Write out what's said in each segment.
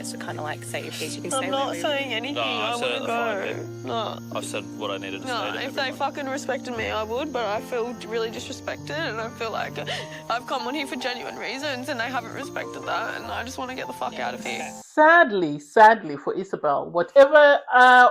minutes to kind of like say your piece. You can I'm say not whatever saying anything. I want to go. No. I've said what I needed to say. No, if they fucking respected me, I would, but I feel really disrespected, and I feel like I've come on here for genuine reasons, and they haven't respected that, and I just want to get the fuck out of here. Sadly for Isabelle, whatever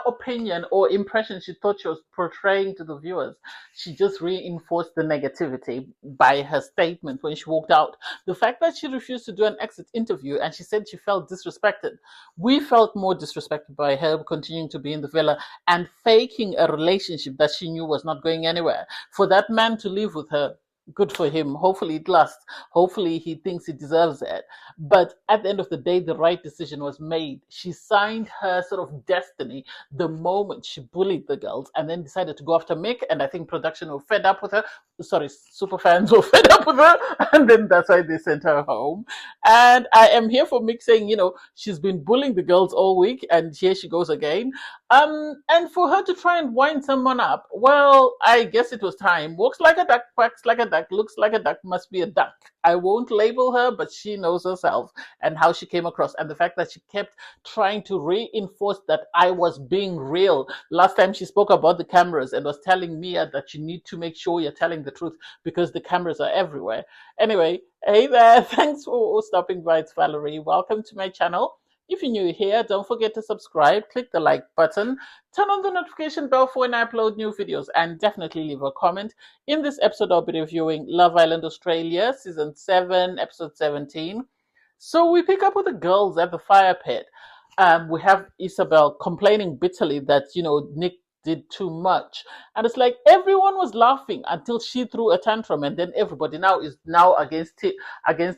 opinion or impression she thought she was portraying to the viewers, she just reinforced the negativity by her statement when she walked out. The fact that she refused to do an exit interview and she said she felt disrespected. We felt more disrespected by her continuing to be in the villa and faking a relationship that she knew was not going anywhere. For that man to live with her, good for him. Hopefully it lasts. Hopefully he thinks he deserves it. But at the end of the day, the right decision was made. She signed her sort of destiny the moment she bullied the girls and then decided to go after Mick. And I think production were fed up with her. Sorry, super fans were fed up with her. And then that's why they sent her home. And I am here for Mick saying, you know, she's been bullying the girls all week and here she goes again. And for her to try and wind someone up, well, I guess it was time. Walks like a duck, quacks like a duck, looks like a duck, must be a duck. I won't label her, but she knows herself and how she came across. And the fact that she kept trying to reinforce that I was being real. Last time she spoke about the cameras and was telling Mia that you need to make sure you're telling the truth because the cameras are everywhere. Anyway, hey there, thanks for stopping by. It's Valerie. Welcome to my channel. If you're new here, don't forget to subscribe, click the like button, turn on the notification bell for when I upload new videos, and definitely leave a comment. In this episode, I'll be reviewing Love Island Australia, Season 7, Episode 17. So we pick up with the girls at the fire pit. We have Isabelle complaining bitterly that, you know, Nick did too much. And it's like everyone was laughing until she threw a tantrum, and then everybody now is against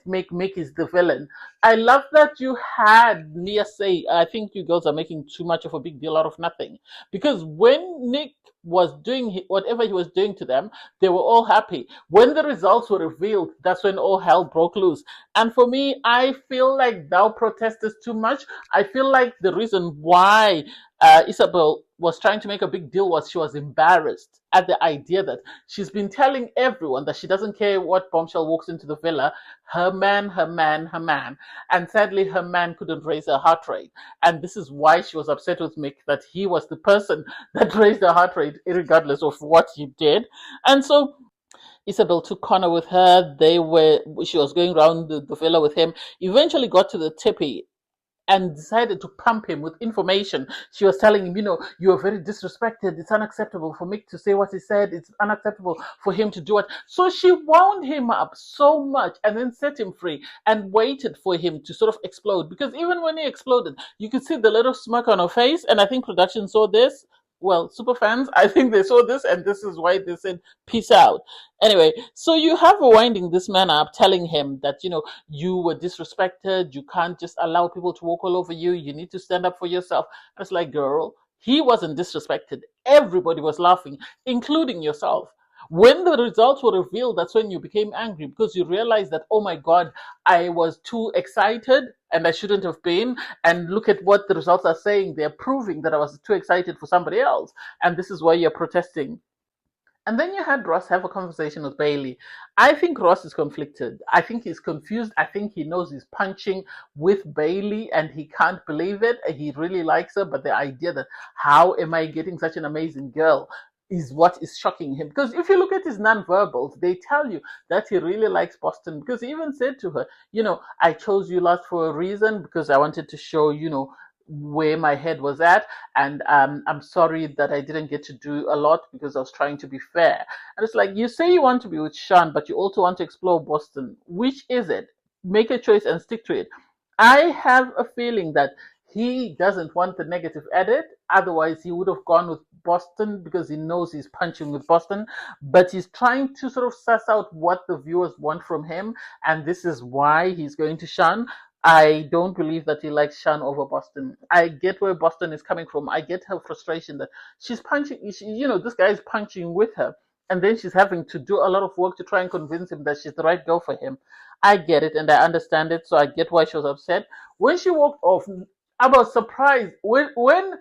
Mick. Mick is the villain. I love that you had Mia say, I think you girls are making too much of a big deal out of nothing. Because when Nick was doing whatever he was doing to them, they were all happy. When the results were revealed, that's when all hell broke loose. And for me, I feel like thou protesters too much. I feel like the reason why Isabelle was trying to make a big deal was she was embarrassed at the idea that she's been telling everyone that she doesn't care what bombshell walks into the villa, her man, her man, her man. And sadly, her man couldn't raise her heart rate. And this is why she was upset with Mick, that he was the person that raised her heart rate, regardless of what he did. And so Isabelle took Connor with her. She was going around the villa with him, eventually got to the tippy and decided to pump him with information. She was telling him, you know, you are very disrespected. It's unacceptable for Mick to say what he said. It's unacceptable for him to do it. So she wound him up so much and then set him free and waited for him to sort of explode. Because even when he exploded, you could see the little smirk on her face. And I think production saw this. Well, super fans, I think they saw this, and this is why they said, peace out. Anyway, so you have her winding this man up, telling him that, you know, you were disrespected, you can't just allow people to walk all over you, you need to stand up for yourself. I was like, girl, he wasn't disrespected. Everybody was laughing, including yourself. When the results were revealed, that's when you became angry because you realized that, oh my God, I was too excited and I shouldn't have been. And look at what the results are saying. They're proving that I was too excited for somebody else. And this is why you're protesting. And then you had Ross have a conversation with Bailey. I think Ross is conflicted. I think he's confused. I think he knows he's punching with Bailey and he can't believe it. He really likes her, but the idea that how am I getting such an amazing girl is what is shocking him. Because if you look at his nonverbals, they tell you that he really likes Boston. Because he even said to her, you know, I chose you last for a reason because I wanted to show, you know, where my head was at, and I'm sorry that I didn't get to do a lot because I was trying to be fair. And it's like, you say you want to be with Shan, but you also want to explore Boston. Which is it? Make a choice and stick to it. I have a feeling that he doesn't want the negative edit. Otherwise, he would have gone with Boston because he knows he's punching with Boston. But he's trying to sort of suss out what the viewers want from him. And this is why he's going to Shan. I don't believe that he likes Shan over Boston. I get where Boston is coming from. I get her frustration that she's punching, you know, this guy is punching with her. And then she's having to do a lot of work to try and convince him that she's the right girl for him. I get it and I understand it. So I get why she was upset. When she walked off, I was surprised. When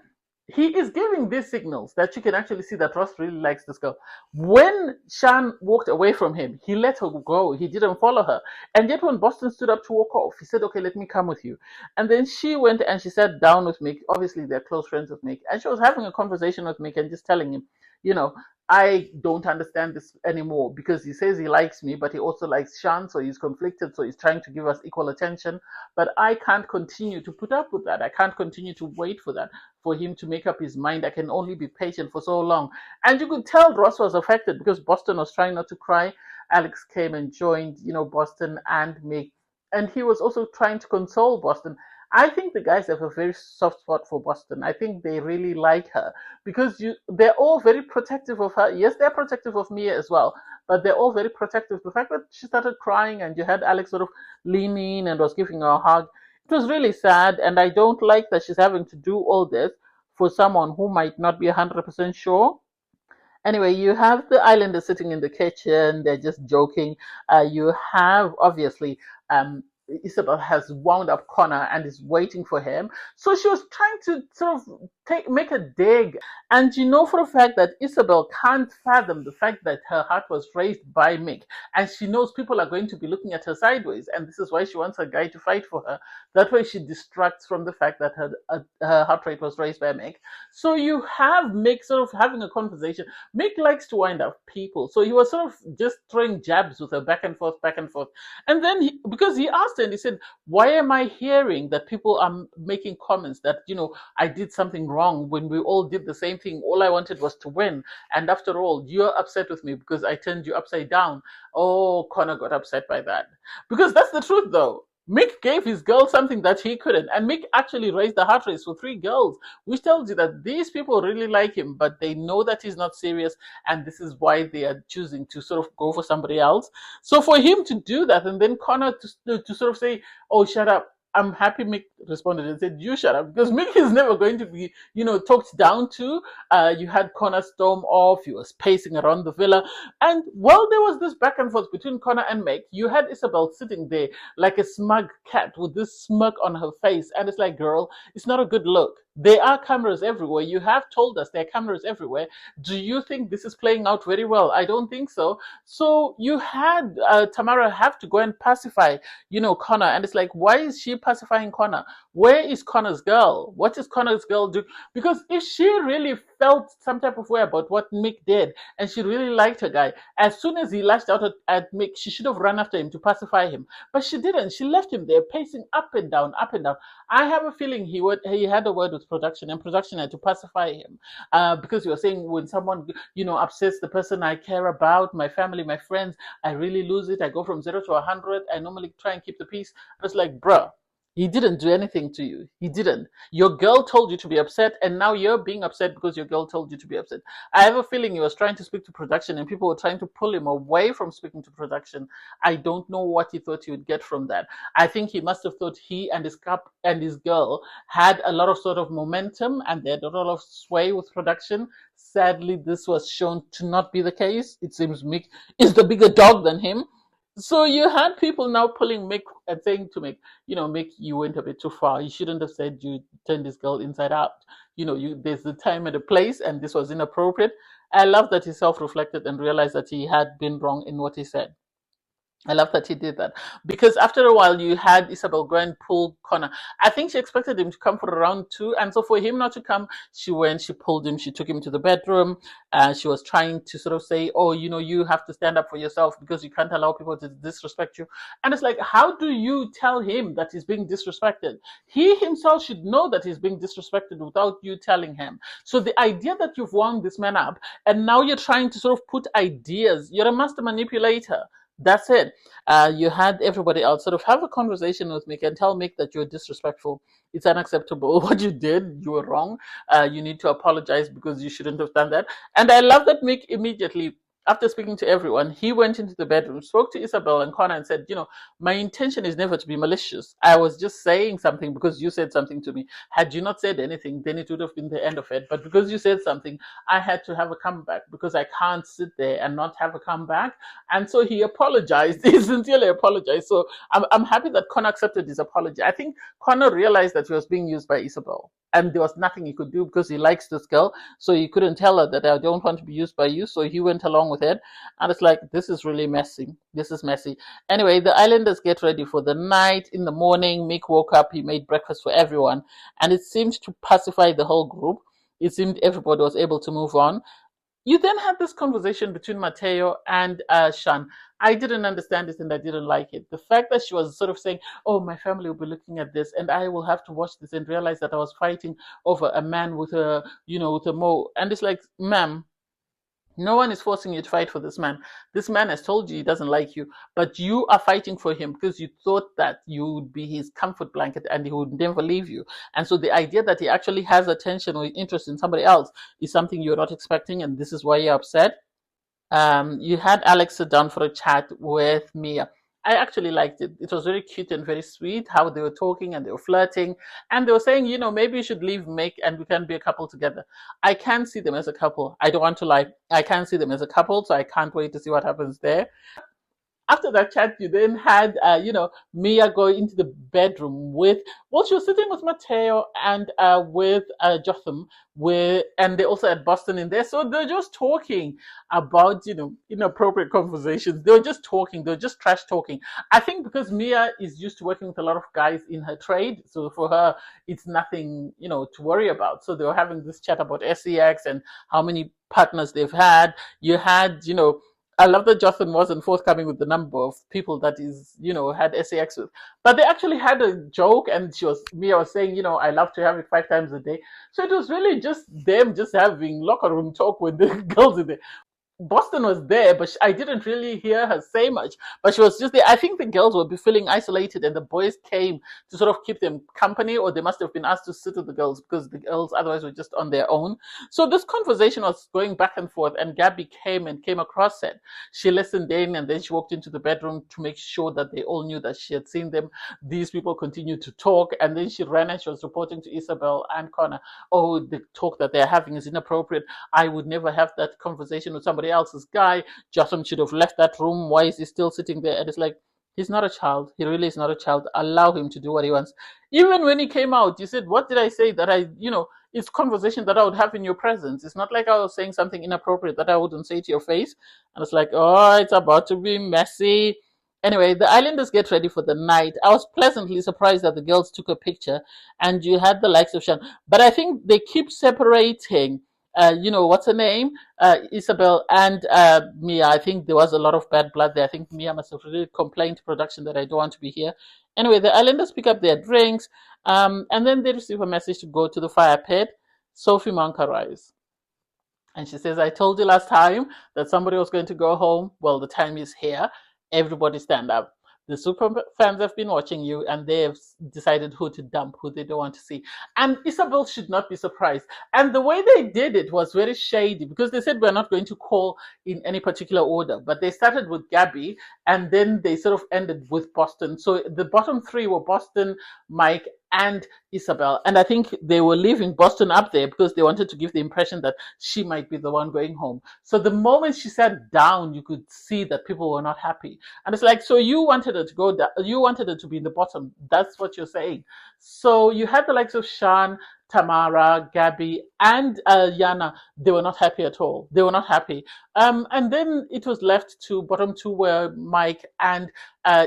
he is giving these signals that you can actually see that Ross really likes this girl. When Shan walked away from him, he let her go. He didn't follow her. And yet when Boston stood up to walk off, he said, okay, let me come with you. And then she went and she sat down with Mick. Obviously, they're close friends with Mick. And she was having a conversation with Mick and just telling him, you know, I don't understand this anymore because he says he likes me, but he also likes Shan, so he's conflicted, so he's trying to give us equal attention. But I can't continue to put up with that. I can't continue to wait for that, for him to make up his mind. I can only be patient for so long. And you could tell Ross was affected because Boston was trying not to cry. Alex came and joined, Boston and Mick. And he was also trying to console Boston. I think the guys have a very soft spot for Boston. I think they really like her because they're all very protective of her. Yes, they're protective of Mia as well, but they're all very protective. The fact that she started crying and you had Alex sort of lean in and was giving her a hug, it was really sad. And I don't like that she's having to do all this for someone who might not be 100% sure. Anyway, you have the islanders sitting in the kitchen. They're just joking. You have, obviously, Isabelle has wound up Connor and is waiting for him. So she was trying to sort of make a dig. And you know for a fact that Isabelle can't fathom the fact that her heart was raised by Mick. And she knows people are going to be looking at her sideways. And this is why she wants her guy to fight for her. That way she distracts from the fact that her heart rate was raised by Mick. So you have Mick sort of having a conversation. Mick likes to wind up people. So he was sort of just throwing jabs with her back and forth, back and forth. And then because he asked her and he said, why am I hearing that people are making comments that, I did something wrong when we all did the same thing. All I wanted was to win. And after all, you're upset with me because I turned you upside down. Oh, Connor got upset by that. Because that's the truth though. Mick gave his girl something that he couldn't. And Mick actually raised the heart rate for 3 girls, which tells you that these people really like him, but they know that he's not serious. And this is why they are choosing to sort of go for somebody else. So for him to do that and then Connor to sort of say, oh, shut up. I'm happy Mick responded and said, you shut up, because Mick is never going to be, talked down to. You had Connor storm off. He was pacing around the villa. And while there was this back and forth between Connor and Mick, you had Isabelle sitting there like a smug cat with this smirk on her face. And it's like, girl, it's not a good look. There are cameras everywhere. You have told us there are cameras everywhere. Do you think this is playing out very well? I don't think so. So you had Tamara have to go and pacify, Connor. And it's like, why is she pacifying Connor? Where is Connor's girl? What is Connor's girl doing? Because if she really felt some type of way about what Mick did and she really liked her guy, as soon as he lashed out at Mick, she should have run after him to pacify him. But she didn't. She left him there pacing up and down, up and down. I have a feeling he had a word with production, and production had to pacify him because he was saying, when someone upsets the person I care about, my family, my friends, I really lose it. I go from 0 to 100. I normally try and keep the peace. I was like, bruh, he didn't do anything to you. He didn't. Your girl told you to be upset, and now you're being upset because your girl told you to be upset. I have a feeling he was trying to speak to production, and people were trying to pull him away from speaking to production. I don't know what he thought he would get from that. I think he must have thought he and his girl had a lot of sort of momentum, and they had a lot of sway with production. Sadly, this was shown to not be the case. It seems Mick is the bigger dog than him. So you had people now pulling Mick and saying to Mick, Mick, you went a bit too far. You shouldn't have said you turned this girl inside out. There's the time and the place, and this was inappropriate. I love that he self-reflected and realized that he had been wrong in what he said. I love that he did that, because after a while you had Isabelle go and pull Connor. I think she expected him to come for round 2, and so for him not to come, she pulled him, she took him to the bedroom. She was trying to sort of say, oh, you have to stand up for yourself because you can't allow people to disrespect you. And it's like, how do you tell him that he's being disrespected? He himself should know that he's being disrespected without you telling him. So the idea that you've wound this man up and now you're trying to sort of put ideas, you're a master manipulator. That's it. You had everybody else sort of have a conversation with Mick and tell Mick that you're disrespectful. It's unacceptable. What you did, you were wrong. You need to apologize because you shouldn't have done that. And I love that Mick immediately after speaking to everyone, he went into the bedroom, spoke to Isabelle and Connor, and said, my intention is never to be malicious. I was just saying something because you said something to me. Had you not said anything, then it would have been the end of it. But because you said something, I had to have a comeback because I can't sit there and not have a comeback. And so he apologized. He sincerely apologized. So I'm happy that Connor accepted his apology. I think Connor realized that he was being used by Isabelle. And there was nothing he could do because he likes this girl. So he couldn't tell her that I don't want to be used by you. So he went along with it. And it's like, this is really messy. This is messy. Anyway, the islanders get ready for the night. In the morning, Mick woke up. He made breakfast for everyone. And it seemed to pacify the whole group. It seemed everybody was able to move on. You then had this conversation between Matteo and Shan. I didn't understand it and I didn't like it. The fact that she was sort of saying, oh, my family will be looking at this and I will have to watch this and realize that I was fighting over a man with a, with a mo. And it's like, ma'am, no one is forcing you to fight for this man. This man has told you he doesn't like you, but you are fighting for him because you thought that you would be his comfort blanket and he would never leave you. And so the idea that he actually has attention or interest in somebody else is something you're not expecting, and this is why you're upset. You had Alex sit down for a chat with Mia. I actually liked it. It was very cute and very sweet how they were talking and they were flirting. And they were saying, maybe you should leave Mick and we can be a couple together. I can see them as a couple. I don't want to lie. I can see them as a couple, so I can't wait to see what happens there. After that chat, you then had, Mia go into the bedroom with, she was sitting with Matteo and with Jotham, and they also had Boston in there. So they're just talking about, inappropriate conversations. They were just talking. They were just trash talking. I think because Mia is used to working with a lot of guys in her trade. So for her, it's nothing, to worry about. So they were having this chat about SEX and how many partners they've had. You had, I love that Jotham wasn't forthcoming with the number of people that is, had SAX with. But they actually had a joke and Mia was saying, I love to have it 5 times a day. So it was really just them just having locker room talk with the girls in there. Boston was there, but I didn't really hear her say much. But she was just there. I think the girls were feeling isolated and the boys came to sort of keep them company, or they must have been asked to sit with the girls because the girls otherwise were just on their own. So this conversation was going back and forth, and Gabby came across it. She listened in and then she walked into the bedroom to make sure that they all knew that she had seen them. These people continued to talk, and then she ran and she was reporting to Isabelle and Connor, oh, the talk that they're having is inappropriate. I would never have that conversation with somebody else's guy. Jotham should have left that room. Why is he still sitting there? And it's like, he's not a child. He really is not a child. Allow him to do what he wants. Even when he came out, you said, what did I say that it's conversation that I would have in your presence. It's not like I was saying something inappropriate that I wouldn't say to your face. And it's like, oh, it's about to be messy. Anyway, the islanders get ready for the night. I was pleasantly surprised that the girls took a picture and you had the likes of Shan. But I think they keep separating what's her name? Isabelle and Mia. I think there was a lot of bad blood there. I think Mia must have really complained to production that I don't want to be here. Anyway, the islanders pick up their drinks, and then they receive a message to go to the fire pit. Sophie Monk arrives. And she says, I told you last time that somebody was going to go home. Well, the time is here. Everybody stand up. The super fans have been watching you and they have decided who to dump, who they don't want to see. And Isabelle should not be surprised. And the way they did it was very shady because they said we're not going to call in any particular order. But they started with Gabby and then they sort of ended with Boston. So the bottom 3 were Boston, Mike, and Isabelle. And I think they were leaving Boston up there because they wanted to give the impression that she might be the one going home. So the moment she sat down, you could see that people were not happy. And it's like, so you wanted her to go down, you wanted her to be in the bottom. That's what you're saying. So you had the likes of Shan, Tamara, Gabby, and Yana. They were not happy at all. They were not happy. And then it was left to bottom 2 were Mike and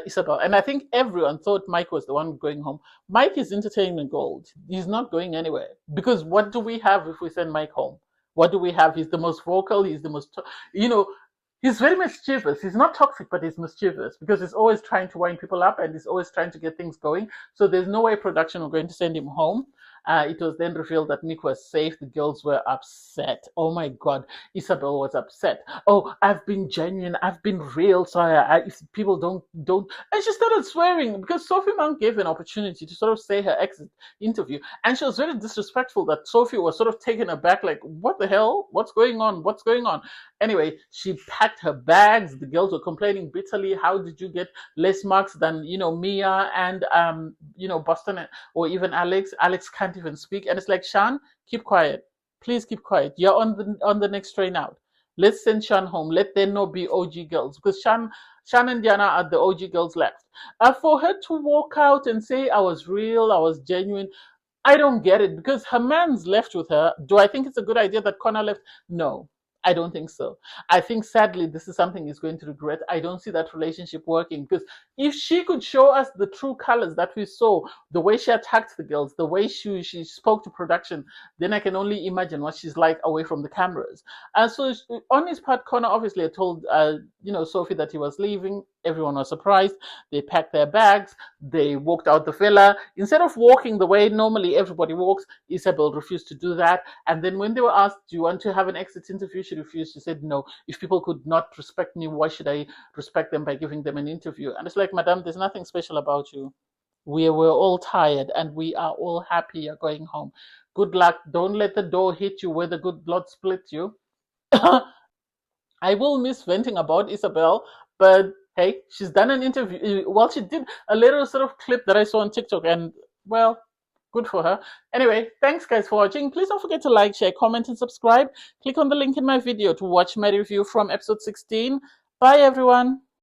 Isabelle. And I think everyone thought Mike was the one going home. Mike is entertainment gold. He's not going anywhere. Because what do we have if we send Mike home? What do we have? He's the most vocal. He's the most, he's very mischievous. He's not toxic, but he's mischievous because he's always trying to wind people up and he's always trying to get things going. So there's no way production are going to send him home. It was then revealed that Mick was safe. The girls were upset. Oh my God, Isabelle was upset. Oh, I've been genuine. I've been real. So if people don't, and she started swearing because Sophie Monk gave an opportunity to sort of say her exit interview, and she was very disrespectful. That Sophie was sort of taken aback, like, what the hell? What's going on? What's going on? Anyway, she packed her bags. The girls were complaining bitterly. How did you get less marks than Mia and Boston or even Alex? Alex can't even speak, and it's like, Shan, keep quiet. Please keep quiet. You're on the next train out. Let's send Shan home. Let there not be OG girls, because Shan and Diana are the OG girls left. For her to walk out and say, I was real, I was genuine, I don't get it, because her man's left with her. Do I think it's a good idea that Connor left? No, I don't think so. I think sadly this is something he's going to regret. I don't see that relationship working, because if she could show us the true colors that we saw, the way she attacked the girls, the way she spoke to production, then I can only imagine what she's like away from the cameras. And so on his part, Connor obviously had told Sophie that he was leaving. Everyone was surprised. They packed their bags. They walked out the villa. Instead of walking the way normally everybody walks, Isabelle refused to do that. And then when they were asked, do you want to have an exit interview? She refused. She said, no. If people could not respect me, why should I respect them by giving them an interview? And it's like, madam, there's nothing special about you. We're all tired and we are all happy you're going home. Good luck. Don't let the door hit you where the good Lord split you. I will miss venting about Isabelle, but hey, she's done an interview. Well, she did a little sort of clip that I saw on TikTok, and well, good for her. Anyway, thanks guys for watching. Please don't forget to like, share, comment, and subscribe. Click on the link in my video to watch my review from episode 16. Bye everyone.